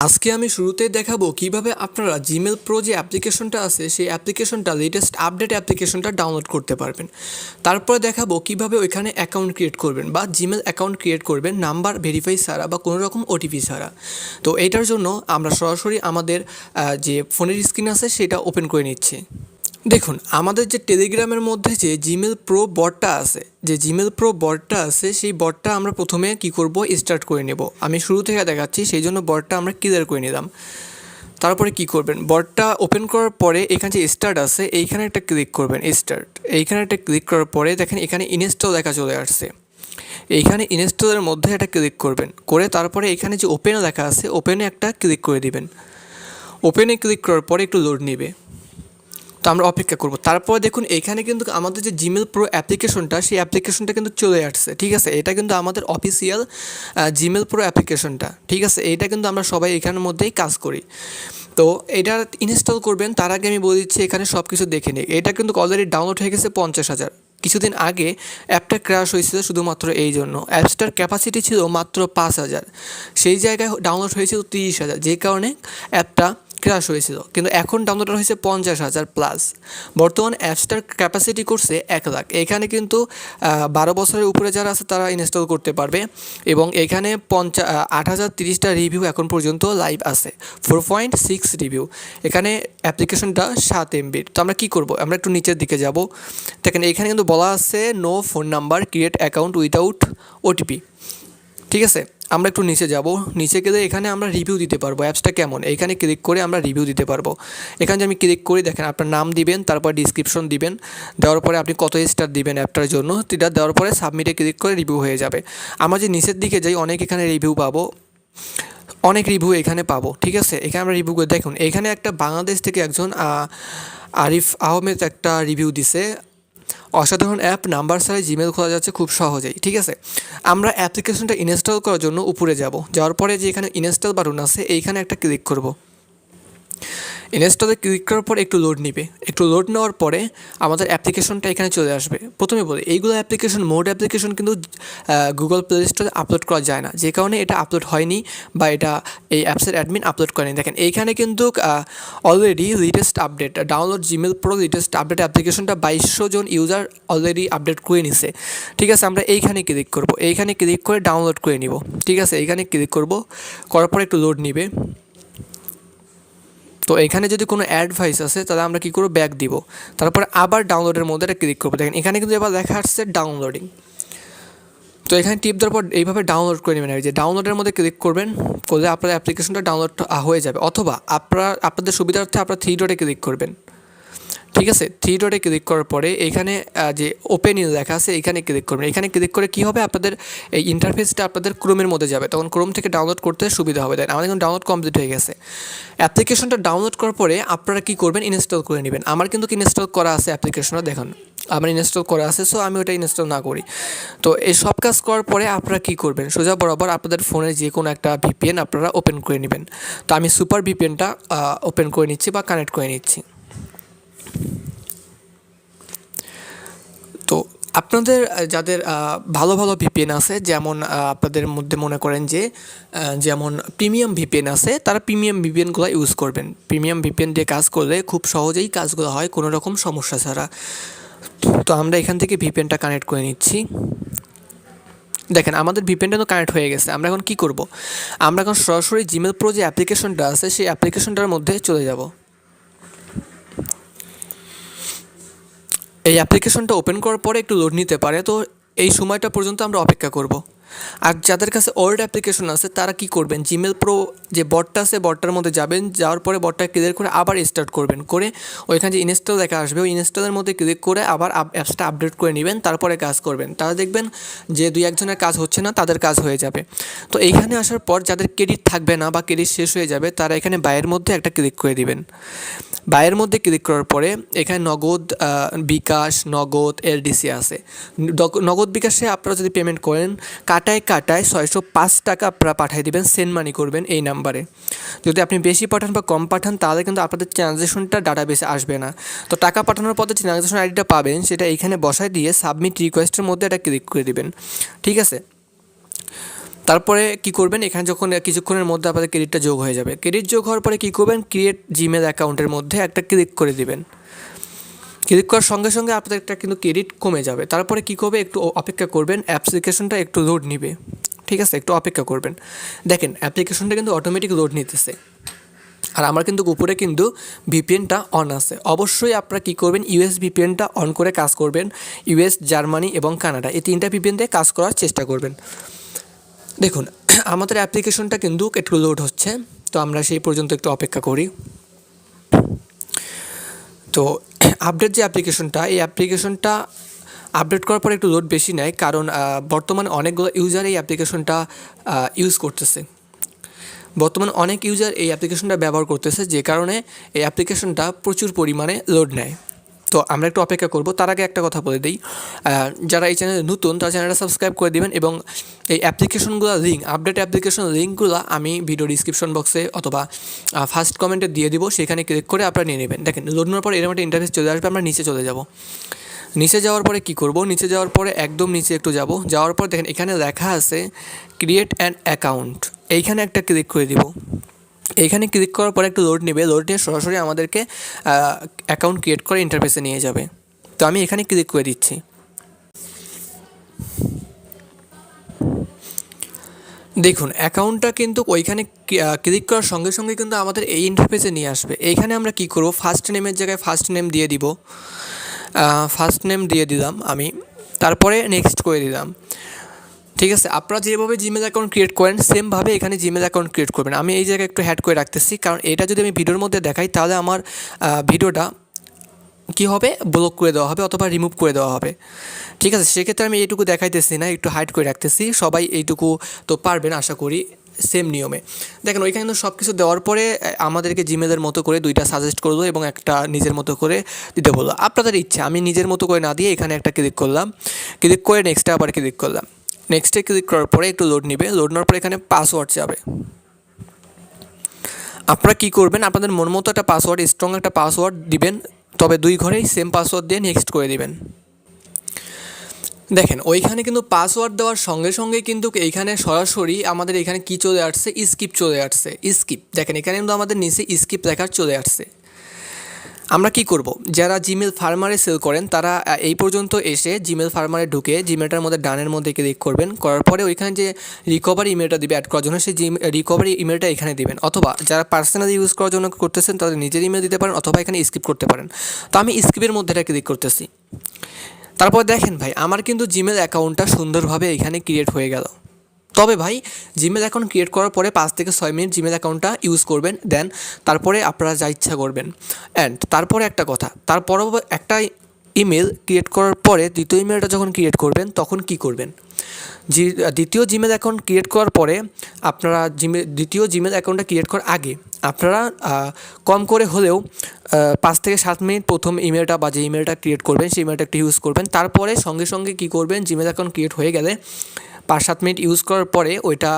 আজকে আমি শুরুতেই দেখাবো কিভাবে আপনারা জিমেল প্রো যে অ্যাপ্লিকেশনটা আছে সেই অ্যাপ্লিকেশনটা লেটেস্ট আপডেট অ্যাপ্লিকেশনটা ডাউনলোড করতে পারবেন। তারপরে দেখাবো কিভাবে ওইখানে অ্যাকাউন্ট ক্রিয়েট করবেন বা জিমেল অ্যাকাউন্ট ক্রিয়েট করবেন নাম্বার ভেরিফাই ছাড়া বা কোনো রকম ওটিপি ছাড়া। তো এটার জন্য আমরা সরাসরি আমাদের যে ফোনের স্ক্রিন আছে সেটা ওপেন করে নিচ্ছি। দেখুন আমাদের যে টেলিগ্রামের মধ্যে যে জিমেল প্রো বটটা আছে, সেই বটটা আমরা প্রথমে কি করব, স্টার্ট করে নেব। আমি শুরু থেকে দেখাচ্ছি, সেই জন্য বটটা আমরা ক্লিয়ার করে নিলাম। তারপরে কি করবেন, বটটা ওপেন করার পরে এখানে যে স্টার্ট আছে এইখানে একটা ক্লিক করবেন, স্টার্ট এইখানে একটা ক্লিক করার পরে দেখেন এখানে ইনস্টল লেখা চলে আসছে। এইখানে ইনস্টলের মধ্যে একটা ক্লিক করবেন, করে তারপরে এখানে যে ওপেন লেখা আছে ওপেনে একটা ক্লিক করে দিবেন। ওপেনে ক্লিক করার পরে একটু লোড নেবে, তো আমরা অপেক্ষা করব। তারপর দেখুন এখানে কিন্তু আমাদের যে জিমেল প্রো অ্যাপ্লিকেশনটা সেই অ্যাপ্লিকেশনটা কিন্তু চলে আসছে, ঠিক আছে। এটা কিন্তু আমাদের অফিসিয়াল জিমেল প্রো অ্যাপ্লিকেশনটা, ঠিক আছে। এটা কিন্তু আমরা সবাই এখানের মধ্যেই কাজ করি। তো এটা ইনস্টল করবেন তার আগে আমি বলে দিচ্ছি এখানে সব কিছু দেখে নিই। এটা কিন্তু অলরেডি ডাউনলোড হয়ে গেছে 50,000। কিছুদিন আগে অ্যাপটা ক্র্যাশ হয়েছিল শুধুমাত্র এই জন্য, অ্যাপসটার ক্যাপাসিটি ছিল মাত্র 5,000, সেই জায়গায় ডাউনলোড হয়েছিল 30,000, যে কারণে অ্যাপটা ক্র্যাশ হয়েছিল। কিন্তু এখন ডাউনলোড হয়েছে 50,000 প্লাস। বর্তমান অ্যাপসটার ক্যাপাসিটি করছে 1,00,000। এখানে কিন্তু 12 বছরের উপরে যারা আছে তারা ইনস্টল করতে পারবে। এবং এখানে 8,030টা রিভিউ এখন পর্যন্ত লাইভ আছে, 4.6 রিভিউ। এখানে অ্যাপ্লিকেশনটা 7 MB। তো আমরা কী করব, আমরা একটু নিচের দিকে যাব। দেখেন এখানে কিন্তু বলা আছে no phone number, create account without OTP, ঠিক আছে। আমরা একটু নিচে যাব, নিচে গেলে এখানে আমরা রিভিউ দিতে পারবো অ্যাপসটা কেমন, এখানে ক্লিক করে আমরা রিভিউ দিতে পারবো। এখানে আমি ক্লিক করি, দেখেন আপনার নাম দিবেন, তারপর ডিসক্রিপশন দিবেন, দেওয়ার পরে আপনি কত স্টার দিবেন অ্যাপটার জন্য, সেটা দেওয়ার পরে সাবমিটে ক্লিক করে রিভিউ হয়ে যাবে। আমরা যে নিচের দিকে যাই অনেক এখানে রিভিউ পাবো, অনেক রিভিউ এখানে পাবো, ঠিক আছে। এখানে আমরা রিভিউ করে দেখুন এখানে একটা বাংলাদেশ থেকে একজন আরিফ আহমেদ একটা রিভিউ দিছে, অসাধারণ অ্যাপ, নাম্বার ছাড়াই জিমেল খোলা যাচ্ছে খুব সহজেই, ঠিক আছে। আমরা অ্যাপ্লিকেশনটা ইনস্টল করার জন্য উপরে যাব, যাওয়ার পরে যে এখানে ইনস্টল বাটন আছে এইখানে একটা ক্লিক করব। ইনস্টলে ক্লিক করার পর একটু লোড নেবে, একটু লোড নেওয়ার পরে আমাদের অ্যাপ্লিকেশনটা এখানে চলে আসবে। প্রথমে বলি এইগুলো অ্যাপ্লিকেশন মোড অ্যাপ্লিকেশন কিন্তু গুগল প্লে স্টোরে আপলোড করা যায় না, যে কারণে এটা আপলোড হয়নি বা এটা এই অ্যাপসের অ্যাডমিন আপলোড করেনি। দেখেন এইখানে কিন্তু already latest update download Gmail pro latest update অ্যাপ্লিকেশনটা 2200 জন ইউজার অলরেডি আপডেট করে নিছে, ঠিক আছে। আমরা এইখানে ক্লিক করব, এইখানে ক্লিক করে ডাউনলোড করে নিব, ঠিক আছে। এইখানে ক্লিক করব, করার পর একটু লোড নিবে। তো এখানে যদি কোনো অ্যাডভাইস আছে তাহলে আমরা কী করবো, ব্যাক দিব, তারপরে আবার ডাউনলোডের মধ্যে একটা ক্লিক করবো। দেখেন এখানে কিন্তু এবার দেখা আসছে ডাউনলোডিং। তো এখানে টিপ দেওয়ার পর এইভাবে ডাউনলোড করে নেবেন, যে ডাউনলোডের মধ্যে ক্লিক করবেন, করলে আপনার অ্যাপ্লিকেশনটা ডাউনলোড হয়ে যাবে। অথবা আপনাদের সুবিধার্থে আপনার 3 ডটে ক্লিক করবেন, ঠিক আছে। 3 ডটে ক্লিক করার পরে এখানে যে ওপেন ইন লেখা আছে এখানে ক্লিক করবেন। এখানে ক্লিক করে কী হবে, আপনাদের এই ইন্টারফেসটা আপনাদের ক্রোমের মধ্যে যাবে, তখন ক্রোম থেকে ডাউনলোড করতে সুবিধা হবে। দেন আমাদের কিন্তু ডাউনলোড কমপ্লিট হয়ে গেছে। অ্যাপ্লিকেশনটা ডাউনলোড করার পরে আপনারা কী করবেন, ইনস্টল করে নেবেন। আমার কিন্তু ইনস্টল করা আছে অ্যাপ্লিকেশনটা, দেখুন আমার ইনস্টল করা আছে, সো আমি ওটা ইনস্টল না করি। তো এই সব কাজ করার পরে আপনারা কী করবেন, সোজা বরাবর আপনাদের ফোনের যে কোনো একটা ভিপিএন আপনারা ওপেন করে নেবেন। তো আমি সুপার ভিপিএনটা ওপেন করে নিচ্ছি বা কানেক্ট করে নিচ্ছি। তো আপনাদের যাদের ভালো ভালো ভিপিএন আছে, যেমন আপনাদের মধ্যে মনে করেন যে যেমন প্রিমিয়াম ভিপিএন আছে, তারা প্রিমিয়াম ভিপিএনগুলো ইউজ করবেন। প্রিমিয়াম ভিপিএন দিয়ে কাজ করলে খুব সহজেই কাজগুলো হয় কোনো রকম সমস্যা ছাড়া। তো আমরা এখান থেকে ভিপিএনটা কানেক্ট করে নিচ্ছি। দেখেন আমাদের ভিপিএনটা তো কানেক্ট হয়ে গেছে। আমরা এখন কী করব, আমরা এখন সরাসরি জিমেল প্রো যে অ্যাপ্লিকেশনটা আছে সেই অ্যাপ্লিকেশনটার মধ্যে চলে যাব। এই অ্যাপ্লিকেশনটা ওপেন করার পরে একটু লোড নিতে পারে, তো এই সময়টা পর্যন্ত আমরা অপেক্ষা করব। আর যাদের কাছে ওল্ড অ্যাপ্লিকেশন আছে তারা কি করবেন, জিমেল প্রো যে বটটা আছে বটটার মধ্যে যাবেন, যাওয়ার পরে বটটা ক্লিয়ার করে আবার স্টার্ট করবেন, করে ওইখানে যে ইনস্টল লেখা আসবে ওই ইনস্টলের মধ্যে ক্লিক করে আবার অ্যাপসটা আপডেট করে নেবেন, তারপরে কাজ করবেন। তারা দেখবেন যে 2-1 জনের কাজ হচ্ছে না, তাদের কাজ হয়ে যাবে। তো এইখানে আসার পর যাদের ক্রেডিট থাকবে না বা ক্রেডিট শেষ হয়ে যাবে তারা এখানে বাইয়ের মধ্যে একটা ক্লিক করে দিবেন। বাইয়ের মধ্যে ক্লিক করার পরে এখানে নগদ, বিকাশ, নগদ, এলডিসি আছে। নগদ বিকাশে আপনারা যদি পেমেন্ট করেন কাটায় 605 টাকা আপনারা পাঠিয়ে দেবেন, সেন্ড মানি করবেন এই নাম্বারে। যদি আপনি বেশি পাঠান বা কম পাঠান তাহলে কিন্তু আপনাদের ট্রানজ্যাকশনটা ডাটাবেসে আসবে না। তো টাকা পাঠানোর পথে যে ট্রানজ্যাকশন আইডিটা পাবেন সেটা এইখানে বসায় দিয়ে সাবমিট রিকোয়েস্টের মধ্যে এটা ক্লিক করে দিবেন, ঠিক আছে। তারপরে কি করবেন, এখানে যখন কিছুক্ষণের মধ্যে আপনাদের ক্রেডিটটা যোগ হয়ে যাবে, ক্রেডিট যোগ হওয়ার পরে কী করবেন, ক্রিয়েট জিমেল অ্যাকাউন্টের মধ্যে একটা ক্লিক করে দিবেন। ক্লিক করার সঙ্গে সঙ্গে আপনাদের একটা কিন্তু ক্রেডিট কমে যাবে। তারপরে কী করবে, একটু অপেক্ষা করবেন, অ্যাপ্লিকেশনটা একটু লোড নিবে, ঠিক আছে, একটু অপেক্ষা করবেন। দেখেন অ্যাপ্লিকেশনটা কিন্তু অটোমেটিক লোড নিতেছে। আর আমার কিন্তু উপরে কিন্তু ভিপিএনটা অন আছে। অবশ্যই আপনারা কী করবেন, ইউএস ভিপিএনটা অন করে কাজ করবেন। ইউএস, জার্মানি এবং কানাডা এই 3টা ভিপিএন দিয়ে কাজ করার চেষ্টা করবেন। দেখুন আমাদের অ্যাপ্লিকেশনটা কিন্তু একটু লোড হচ্ছে, তো আমরা সেই পর্যন্ত একটু অপেক্ষা করি। তো আপডেট যে অ্যাপ্লিকেশনটা, এই অ্যাপ্লিকেশনটা আপডেট করার পরে একটু লোড বেশি নেয়, কারণ বর্তমানে অনেকগুলো ইউজার এই অ্যাপ্লিকেশনটা ইউজ করতেছে। বর্তমানে অনেক ইউজার এই অ্যাপ্লিকেশনটা ব্যবহার করতেছে, যে কারণে এই অ্যাপ্লিকেশনটা প্রচুর পরিমাণে লোড নেয়। তো আমরা একটু অপেক্ষা করব। তার আগে একটা কথা বলে দিই, যারা এই চ্যানেলে নতুন তারা চ্যানেলটা সাবস্ক্রাইব করে দিবেন, এবং এই অ্যাপ্লিকেশনগুলো লিঙ্ক, আপডেট অ্যাপ্লিকেশন লিঙ্কগুলো আমি ভিডিও ডিসক্রিপশন বক্সে অথবা ফার্স্ট কমেন্টে দিয়ে দিব, সেখানে ক্লিক করে আপনারা নিয়ে নেবেন। দেখেন লোড নেওয়ার পর এরকম একটা ইন্টারফেস চলে আসবে। আমরা নিচে চলে যাব। নিচে যাওয়ার পরে কী করব, নিচে যাওয়ার পরে একদম নিচে একটু যাব, যাওয়ার পর দেখেন এখানে লেখা আছে ক্রিয়েট অ্যান অ্যাকাউন্ট, এইখানে একটা ক্লিক করে দিব। এইখানে ক্লিক করার পরে একটু লোড নেবে, লোড নিয়ে সরাসরি আমাদেরকে অ্যাকাউন্ট ক্রিয়েট করে ইন্টারফেসে নিয়ে যাবে। তো আমি এখানে ক্লিক করে দিচ্ছি। দেখুন অ্যাকাউন্টটা কিন্তু ওইখানে ক্লিক করার সঙ্গে সঙ্গে কিন্তু আমাদের এই ইন্টারফেসে নিয়ে আসবে। এইখানে আমরা কি করব, ফার্স্ট নেমের জায়গায় ফার্স্ট নেম দিয়ে দিব, ফার্স্ট নেম দিয়ে দিলাম আমি, তারপরে নেক্সট করে দিলাম। ঠিক আছে, আপনারা যেভাবে জিমেল অ্যাকাউন্ট ক্রিয়েট করেন সেমভাবে এখানে জিমেল অ্যাকাউন্ট ক্রিয়েট করবেন। আমি এই জায়গায় একটু হ্যাড করে রাখতেছি, কারণ এটা যদি আমি ভিডিওর মধ্যে দেখাই তাহলে আমার ভিডিওটা কী হবে, ব্লক করে দেওয়া হবে অথবা রিমুভ করে দেওয়া হবে। ঠিক আছে, সেক্ষেত্রে আমি এইটুকু দেখাইতেছি না, একটু হাইড করে রাখতেছি। সবাই এইটুকু তো পারবেন আশা করি সেম নিয়মে। দেখেন ওইখানে কিন্তু সব কিছু দেওয়ার পরে আমাদেরকে জিমেলের মতো করে 2টা সাজেস্ট করলো এবং একটা নিজের মতো করে দিতে বললো। আপনাদের ইচ্ছা, আমি নিজের মতো করে না দিয়ে এখানে একটা ক্লিক করলাম, ক্লিক করে নেক্সটে আবার ক্লিক করলাম। নেক্সটে ক্লিক করার পরে একটু লোড নেবে, লোড নেওয়ার পরে এখানে পাসওয়ার্ড যাবে। আপনারা কী করবেন, আপনাদের মন মতো একটা পাসওয়ার্ড, স্ট্রং একটা পাসওয়ার্ড দিবেন, তবে 2 ঘরেই সেম পাসওয়ার্ড দিয়ে নেক্সট করে দিবেন। দেখেন ওইখানে কিন্তু পাসওয়ার্ড দেওয়ার সঙ্গে সঙ্গে কিন্তু এইখানে সরাসরি আমাদের এখানে কি চলে আসছে, স্কিপ চলে আসছে। স্কিপ দেখেন এখানে কিন্তু আমাদের নিচে স্কিপ লেখা চলে আসছে। আমরা কি করব, যারা জিমেল ফার্মারে সেল করেন তারা এই পর্যন্ত এসে জিমেল ফার্মারে ঢুকে জিমেলটার মধ্যে ডানের মধ্যে ক্লিক করবেন, করার পরে ওইখানে যে রিকভারি ইমেলটা দিবে অ্যাড করার জন্য, সেই রিকভারি ইমেলটা এখানে দিবেন, অথবা যারা পার্সোনালি ইউজ করার জন্য করতেছেন তাদের নিজের ইমেল দিতে পারেন, অথবা এখানে স্কিপ করতে পারেন। তো আমি স্কিপের মধ্যে এটা ক্লিক করতেছি। তারপর দেখেন ভাই আমার কিন্তু জিমেল অ্যাকাউন্টটা সুন্দরভাবে এখানে ক্রিয়েট হয়ে গেল। তবে ভাই জিমেল অ্যাকাউন্ট ক্রিয়েট করার পরে 5 থেকে 6 মিনিট জিমেল অ্যাকাউন্টটা ইউজ করবেন, দেন তারপরে আপনারা যা ইচ্ছা করবেন। অ্যান্ড তারপরে একটা কথা, তারপরও একটা ইমেল ক্রিয়েট করার পরে দ্বিতীয় ইমেলটা যখন ক্রিয়েট করবেন তখন কি করবেন, দ্বিতীয় জিমেল অ্যাকাউন্ট ক্রিয়েট করার পরে আপনারা দ্বিতীয় জিমেল অ্যাকাউন্টটা ক্রিয়েট করার আগে আপনারা কম করে হলেও 5 থেকে 7 মিনিট প্রথম ইমেলটা বা যে ইমেলটা ক্রিয়েট করবেন সেই ইমেলটা একটু ইউজ করবেন। তারপরে সঙ্গে সঙ্গে কী করবেন, জিমেল অ্যাকাউন্ট ক্রিয়েট হয়ে গেলে 5-7 মিনিট ইউজ করার পরে ওইটা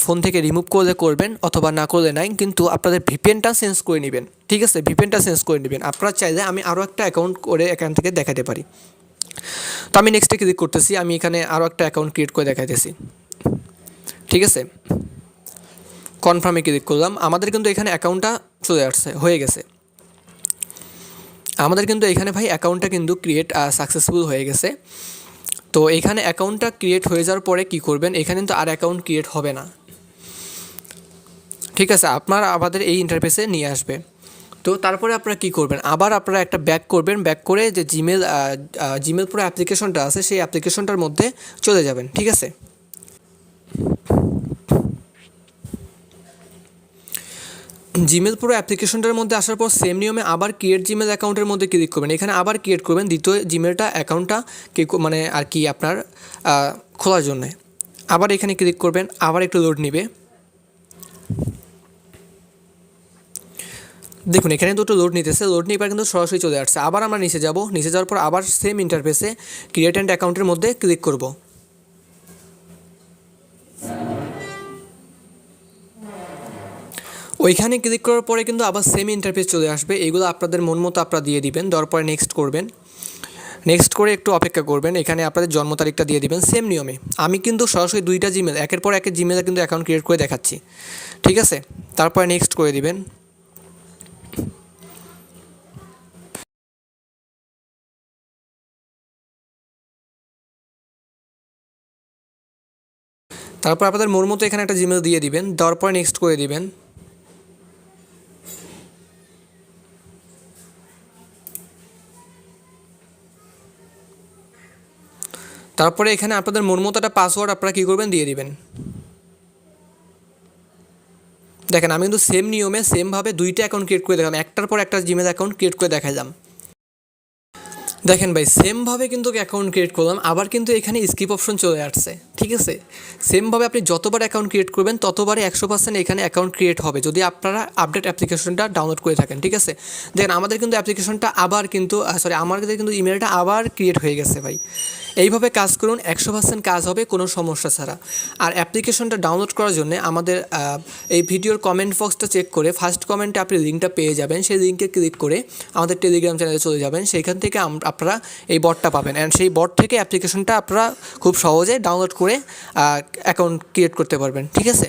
ফোন থেকে রিমুভ করলে করবেন, অথবা না করলে নাই, কিন্তু আপনাদের ভিপিএনটা চেঞ্জ করে নেবেন। ঠিক আছে, ভিপিএনটা চেঞ্জ করে নেবেন। আপনারা চাইলে আমি আরও একটা অ্যাকাউন্ট করে এখান থেকে দেখাতে পারি। তো আমি নেক্সটে ক্লিক করতেছি, আমি এখানে আরও একটা অ্যাকাউন্ট ক্রিয়েট করে দেখাইতেছি। ঠিক আছে, কনফার্মে ক্লিক করলাম, আমাদের কিন্তু এখানে অ্যাকাউন্টটা চলে আসছে, হয়ে গেছে। আমাদের কিন্তু এখানে ভাই অ্যাকাউন্টটা কিন্তু ক্রিয়েট সাকসেসফুল হয়ে গেছে। তো এখানে অ্যাকাউন্টটা ক্রিয়েট হয়ে যাওয়ার পরে কি করবেন, এখানে কিন্তু আর অ্যাকাউন্ট ক্রিয়েট হবে না। ঠিক আছে, আপনারা আমাদের এই ইন্টারফেসে নিয়ে আসবে। তো তারপরে আপনারা কী করবেন, আবার আপনারা একটা ব্যাক করবেন, ব্যাক করে যে জিমেল পুরো অ্যাপ্লিকেশনটা আছে সেই অ্যাপ্লিকেশনটার মধ্যে চলে যাবেন। ঠিক আছে, জিমেল পুরো অ্যাপ্লিকেশনটার মধ্যে আসার পর সেম নিয়মে আবার ক্রিয়েট জিমেল অ্যাকাউন্টের মধ্যে ক্লিক করবেন। এখানে আবার ক্রিয়েট করবেন দ্বিতীয় জিমেলটা অ্যাকাউন্টটা মানে আর কি আপনার খোলার জন্যে। আবার এখানে ক্লিক করবেন, আবার একটু লোড নেবে। দেখুন এখানে দুটো লোড নিতেছে, লোড নিয়ে এবার কিন্তু সরাসরি চলে আসছে। আবার আমরা নিচে যাব, নিচে যাওয়ার পর আবার সেম ইন্টারফেসে ক্রিয়েট অ্যান্ড অ্যাকাউন্টের মধ্যে ক্লিক করব। ওইখানে ক্লিক করার পরে কিন্তু আবার সেম ইন্টারফেস চলে আসবে। এগুলো আপনাদের মন মতো আপনারা দিয়ে দিবেন, দেওয়ার পরে নেক্সট করবেন। নেক্সট করে একটু অপেক্ষা করবেন, এখানে আপনাদের জন্ম তারিখটা দিয়ে দিবেন সেম নিয়মে। আমি কিন্তু সরাসরি দুইটা জিমেল একের পর একের জিমেলে কিন্তু অ্যাকাউন্ট ক্রিয়েট করে দেখাচ্ছি, ঠিক আছে। তারপরে নেক্সট করে দিবেন। তারপর আপনাদের মোর মতো এখানে একটা জিমেল দিয়ে দিবেন, দেওয়ার পরে নেক্সট করে দিবেন। তারপরে এখানে আপনাদের মোর মতো একটা পাসওয়ার্ড আপনারা কী করবেন দিয়ে দিবেন। দেখেন আমি কিন্তু সেম নিয়মে সেমভাবে দুইটা অ্যাকাউন্ট ক্রিয়েট করে দেখালাম, একটার পর একটা জিমেল অ্যাকাউন্ট ক্রিয়েট করে দেখালাম। দেখেন ভাই সেমভাবে কিন্তু অ্যাকাউন্ট ক্রিয়েট করলাম, আবার কিন্তু এখানে স্কিপ অপশন চলে আসছে, ঠিক আছে। সেমভাবে আপনি যতবার অ্যাকাউন্ট ক্রিয়েট করবেন ততবারই 100% এখানে অ্যাকাউন্ট ক্রিয়েট হবে, যদি আপনারা আপডেট অ্যাপ্লিকেশনটা ডাউনলোড করে থাকেন, ঠিক আছে। দেখেন আমাদের কিন্তু অ্যাপ্লিকেশনটা আবার কিন্তু আমাদের কিন্তু ইমেলটা আবার ক্রিয়েট হয়ে গেছে ভাই। এইভাবে কাজ করুন, 100% কাজ হবে কোনো সমস্যা ছাড়া। আর অ্যাপ্লিকেশনটা ডাউনলোড করার জন্য আমাদের এই ভিডিওর কমেন্ট বক্সটা চেক করে ফার্স্ট কমেন্টে আপনি লিঙ্কটা পেয়ে যাবেন, সেই লিঙ্কে ক্লিক করে আমাদের টেলিগ্রাম চ্যানেলে চলে যাবেন, সেইখান থেকে আপনারা এই বটটা পাবেন, অ্যান্ড সেই বট থেকে অ্যাপ্লিকেশনটা আপনারা খুব সহজে ডাউনলোড করে অ্যাকাউন্ট ক্রিয়েট করতে পারবেন, ঠিক আছে।